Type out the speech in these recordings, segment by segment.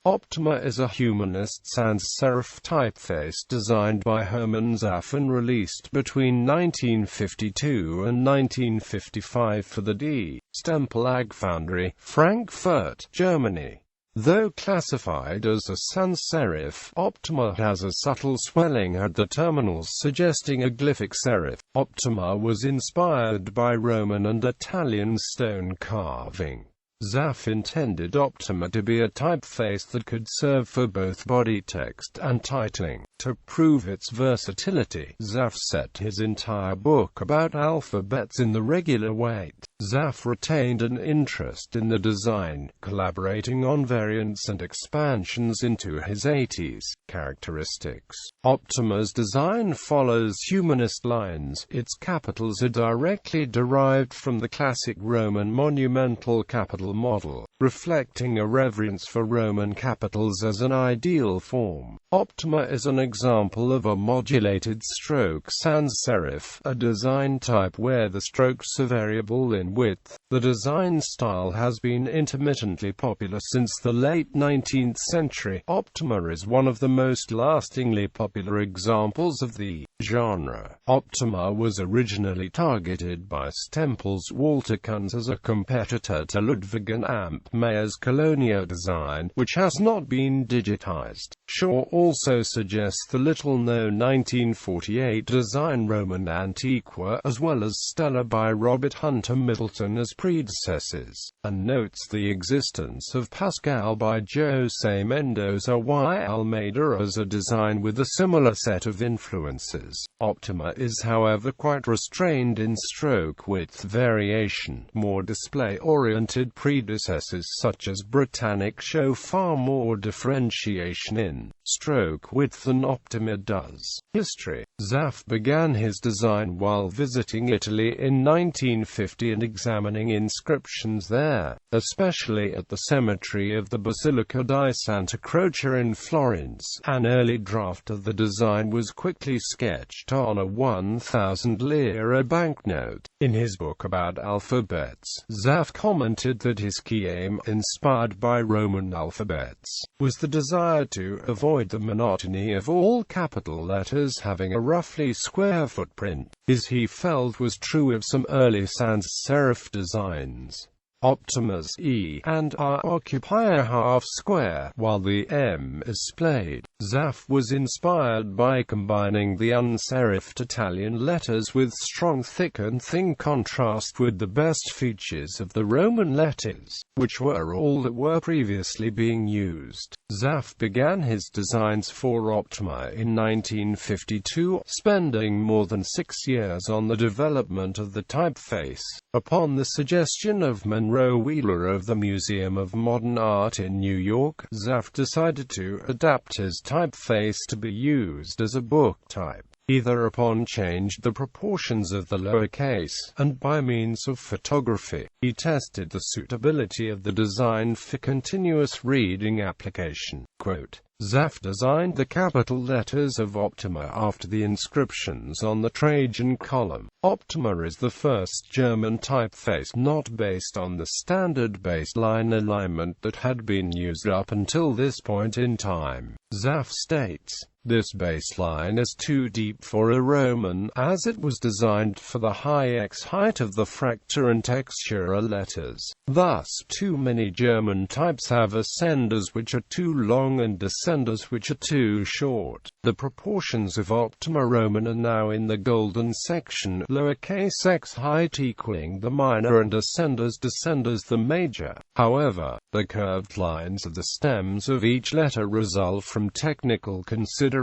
Optima is a humanist sans-serif typeface designed by Hermann Zapf and released between 1952 and 1955 for the D.Stempel AG foundry, Frankfurt, Germany. Though classified as a sans-serif, Optima has a subtle swelling at the terminals suggesting a glyphic serif. Optima was inspired by Roman and Italian stone carving. Zapf intended Optima to be a typeface that could serve for both body text and titling. To prove its versatility, Zapf set his entire book about alphabets in the regular weight. Zapf retained an interest in the design, collaborating on variants and expansions into his 80s characteristics. Optima's design follows humanist lines. Its capitals are directly derived from the classic Roman monumental capital model, reflecting a reverence for Roman capitals as an ideal form. Optima is an example of a modulated stroke sans-serif, a design type where the strokes are variable in width. The design style has been intermittently popular since the late 19th century. Optima is one of the most lastingly popular examples of the genre. Optima was originally targeted by Stempel's Walter Kunz as a competitor to Ludwig and Amp Mayer's Colonia design, which has not been digitized. Shaw also suggests the little-known 1948 design Roman Antiqua as well as Stella by Robert Hunter Middleton as predecessors, and notes the existence of Pascal by José Mendoza y Almeida as a design with a similar set of influences. Optima is however quite restrained in stroke width variation. More display-oriented predecessors such as Britannic show far more differentiation in stroke width than Optima does. History. Zapf began his design while visiting Italy in 1950 and examining inscriptions there, especially at the cemetery of the Basilica di Santa Croce in Florence. An early draft of the design was quickly sketched on a 1,000 lira banknote. In his book about alphabets, Zapf commented that his key aim, inspired by Roman alphabets, was the desire to avoid the monotony of all capital letters having a roughly square footprint. This he felt was true of some early sans-serif designs. Optima's E and R occupy a half square, while the M is splayed. Zapf was inspired by combining the unserifed Italian letters with strong thick and thin contrast with the best features of the Roman letters, which were all that were previously being used. Zapf began his designs for Optima in 1952, spending more than 6 years on the development of the typeface. Upon the suggestion of Monroe Wheeler of the Museum of Modern Art in New York, Zapf decided to adapt his typeface to be used as a book type. He thereupon changed the proportions of the lowercase, and by means of photography, he tested the suitability of the design for continuous reading application. Quote, Zapf designed the capital letters of Optima after the inscriptions on the Trajan column. Optima is the first German typeface not based on the standard baseline alignment that had been used up until this point in time. Zapf states, this baseline is too deep for a Roman, as it was designed for the high X height of the fracture and textura letters. Thus, too many German types have ascenders which are too long and descenders which are too short. The proportions of Optima Roman are now in the golden section, lowercase x height equaling the minor and ascenders descenders the major. However, the curved lines of the stems of each letter result from technical considerations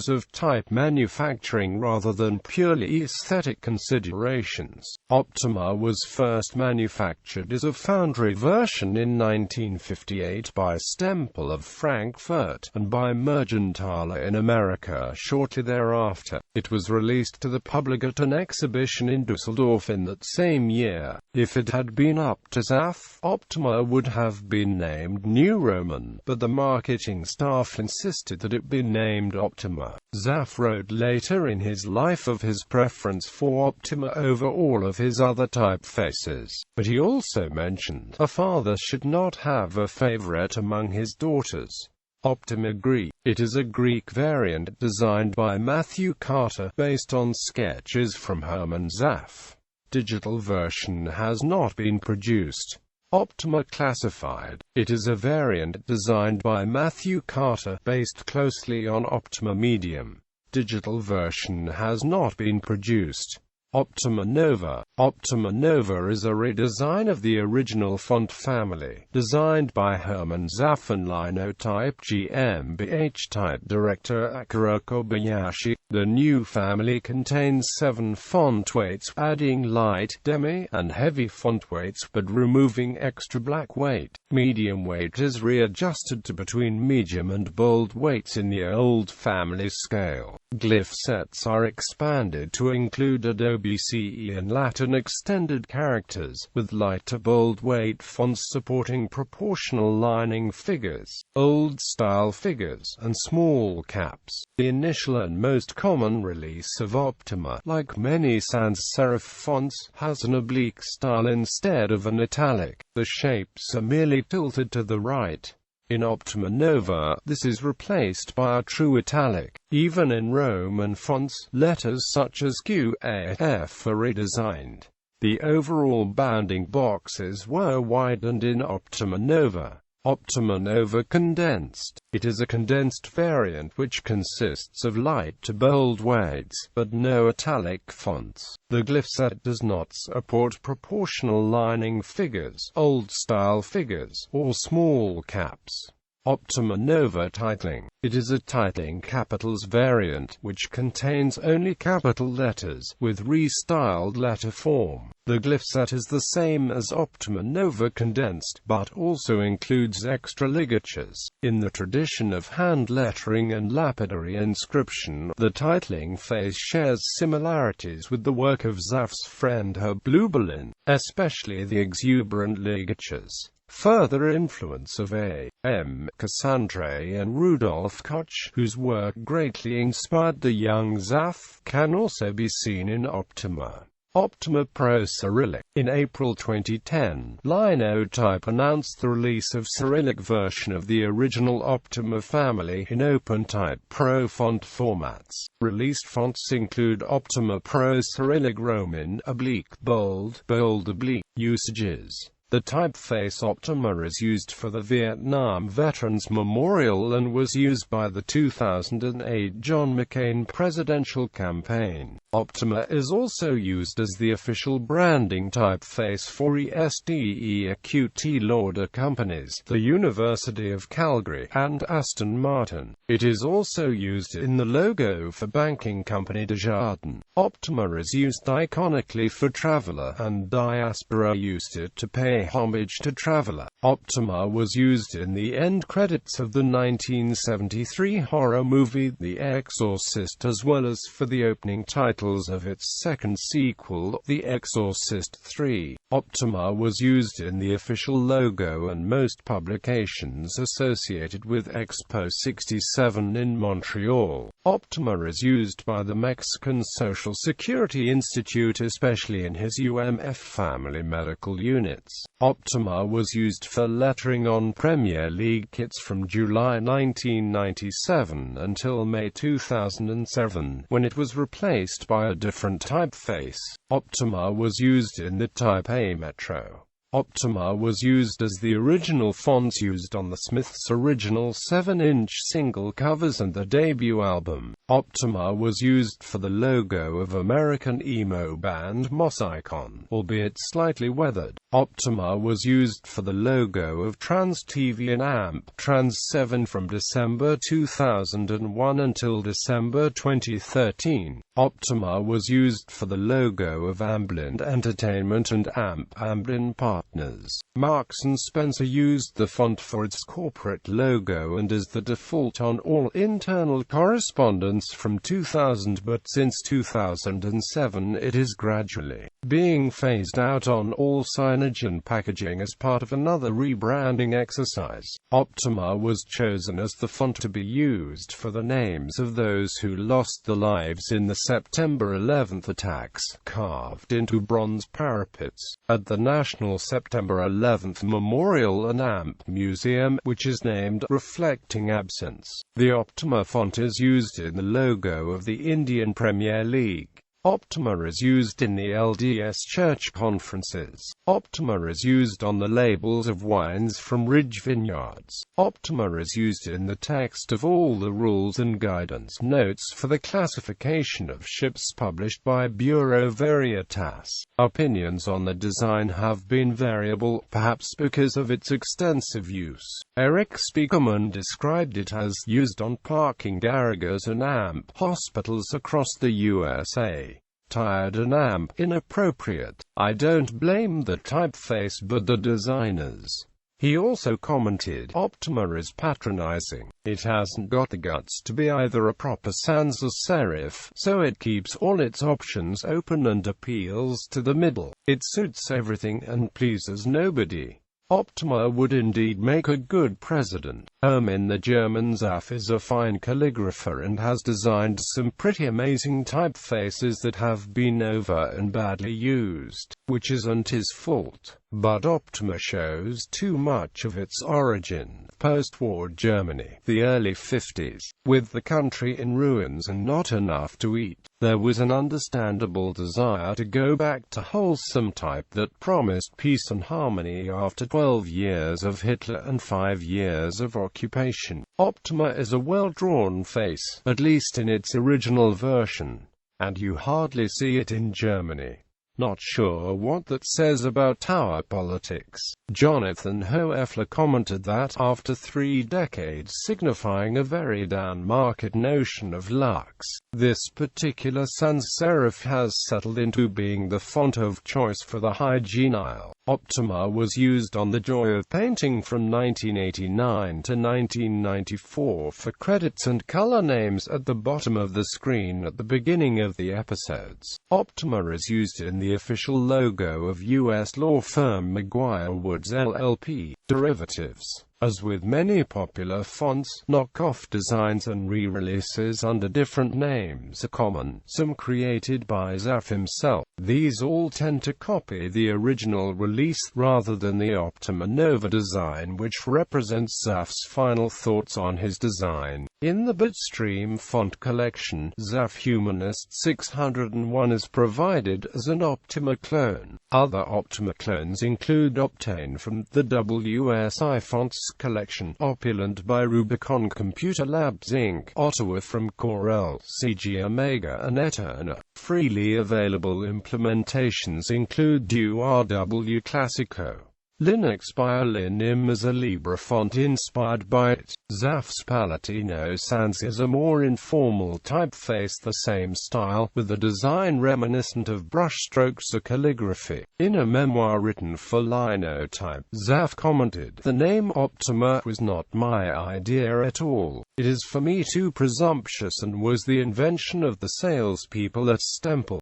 of type manufacturing rather than purely aesthetic considerations. Optima was first manufactured as a foundry version in 1958 by Stempel of Frankfurt, and by Mergenthaler in America shortly thereafter. It was released to the public at an exhibition in Düsseldorf in that same year. If it had been up to Zapf, Optima would have been named New Roman, but the marketing staff insisted that it be named named Optima. Zapf wrote later in his life of his preference for Optima over all of his other typefaces, but he also mentioned a father should not have a favorite among his daughters. Optima Greek. It is a Greek variant designed by Matthew Carter, based on sketches from Hermann Zapf. Digital version has not been produced. Optima Classified. It is a variant designed by Matthew Carter, based closely on Optima Medium. Digital version has not been produced. Optima Nova. Optima Nova is a redesign of the original font family, designed by Hermann Zapf and Linotype GmbH type director Akira Kobayashi. The new family contains 7 font weights, adding light, demi, and heavy font weights, but removing extra black weight. Medium weight is readjusted to between medium and bold weights in the old family scale. Glyph sets are expanded to include Adobe CE and Latin extended characters, with light to bold weight fonts supporting proportional lining figures, old-style figures, and small caps. The initial and most common release of Optima, like many sans-serif fonts, has an oblique style instead of an italic. The shapes are merely tilted to the right. In Optima Nova, this is replaced by a true italic. Even in Roman fonts, letters such as Q, A, F are redesigned. The overall bounding boxes were widened in Optima Nova. Optima Nova Condensed. It is a condensed variant which consists of light to bold weights, but no italic fonts. The glyph set does not support proportional lining figures, old-style figures, or small caps. Optima Nova Titling. It is a titling capitals variant, which contains only capital letters, with restyled letter form. The glyph set is the same as Optima Nova Condensed, but also includes extra ligatures. In the tradition of hand lettering and lapidary inscription, the titling face shares similarities with the work of Zapf's friend Herb Luebelin, especially the exuberant ligatures. Further influence of A. M. Cassandre and Rudolf Koch, whose work greatly inspired the young Zapf, can also be seen in Optima. Optima Pro Cyrillic. In April 2010, Linotype announced the release of Cyrillic version of the original Optima family in OpenType Pro font formats. Released fonts include Optima Pro Cyrillic Roman, oblique, bold, bold oblique. Usages. The typeface Optima is used for the Vietnam Veterans Memorial and was used by the 2008 John McCain presidential campaign. Optima is also used as the official branding typeface for ESDE Acute Lauder companies, the University of Calgary, and Aston Martin. It is also used in the logo for banking company Desjardins. Optima is used iconically for Traveller, and Diaspora used it to pay homage to Traveller. Optima was used in the end credits of the 1973 horror movie The Exorcist, as well as for the opening titles of its second sequel, The Exorcist 3. Optima was used in the official logo and most publications associated with Expo 67 in Montreal. Optima is used by the Mexican Social Security Institute, especially in his UMF family medical units. Optima was used for lettering on Premier League kits from July 1997 until May 2007, when it was replaced by a different typeface. Optima was used in the Type A Metro. Optima was used as the original fonts used on the Smiths' original 7-inch single covers and the debut album. Optima was used for the logo of American emo band Moss Icon, albeit slightly weathered. Optima was used for the logo of Trans TV and AMP Trans 7 from December 2001 until December 2013. Optima was used for the logo of Amblin Entertainment and AMP Amblin Park. partners. Marks & Spencer used the font for its corporate logo and is the default on all internal correspondence from 2000, but since 2007 it is gradually being phased out on all signage and packaging as part of another rebranding exercise. Optima was chosen as the font to be used for the names of those who lost their lives in the September 11th attacks, carved into bronze parapets at the National September 11th Memorial and Amp Museum, which is named reflecting absence. The Optima font is used in the logo of the Indian Premier League. Optima is used in the LDS church conferences. Optima is used on the labels of wines from Ridge Vineyards. Optima is used in the text of all the rules and guidance notes for the classification of ships published by Bureau Veritas. Opinions on the design have been variable, perhaps because of its extensive use. Eric Spiekerman described it as used on parking garages and AMP hospitals across the USA. Tired and AMP inappropriate. I don't blame the typeface but the designers. He also commented, Optima is patronizing. It hasn't got the guts to be either a proper sans-serif, so it keeps all its options open and appeals to the middle. It suits everything and pleases nobody. Optima would indeed make a good president. Hermann the German Zapf is a fine calligrapher and has designed some pretty amazing typefaces that have been over and badly used, which isn't his fault. But Optima shows too much of its origin, post-war Germany, the early 50s, with the country in ruins and not enough to eat. There was an understandable desire to go back to wholesome type that promised peace and harmony after 12 years of Hitler and 5 years of occupation. Optima is a well-drawn face, at least in its original version, and you hardly see it in Germany. Not sure what that says about tower politics. Jonathan Hoeffler commented that, after 3 decades signifying a very down-market notion of lux, this particular sans-serif has settled into being the font of choice for the hygiene aisle. Optima was used on The Joy of Painting from 1989 to 1994 for credits and color names at the bottom of the screen at the beginning of the episodes. Optima is used in the official logo of U.S. law firm McGuire Woods LLP. Derivatives. As with many popular fonts, knockoff designs and re-releases under different names are common, some created by Zapf himself. These all tend to copy the original release rather than the Optima Nova design, which represents Zapf's final thoughts on his design. In the Bitstream font collection, Zapf Humanist 601 is provided as an Optima clone. Other Optima clones include Optane from the WSI fonts collection, Opulent by Rubicon Computer Labs Inc., Ottawa from Corel, CG Omega and Eterna. Freely available implementations include URW Classico. Linux by Linim is a Libre font inspired by it. Zapf's Palatino Sans is a more informal typeface, the same style, with a design reminiscent of brushstrokes or calligraphy. In a memoir written for Linotype, Zapf commented, "The name Optima was not my idea at all. It is for me too presumptuous and was the invention of the salespeople at D.Stempel.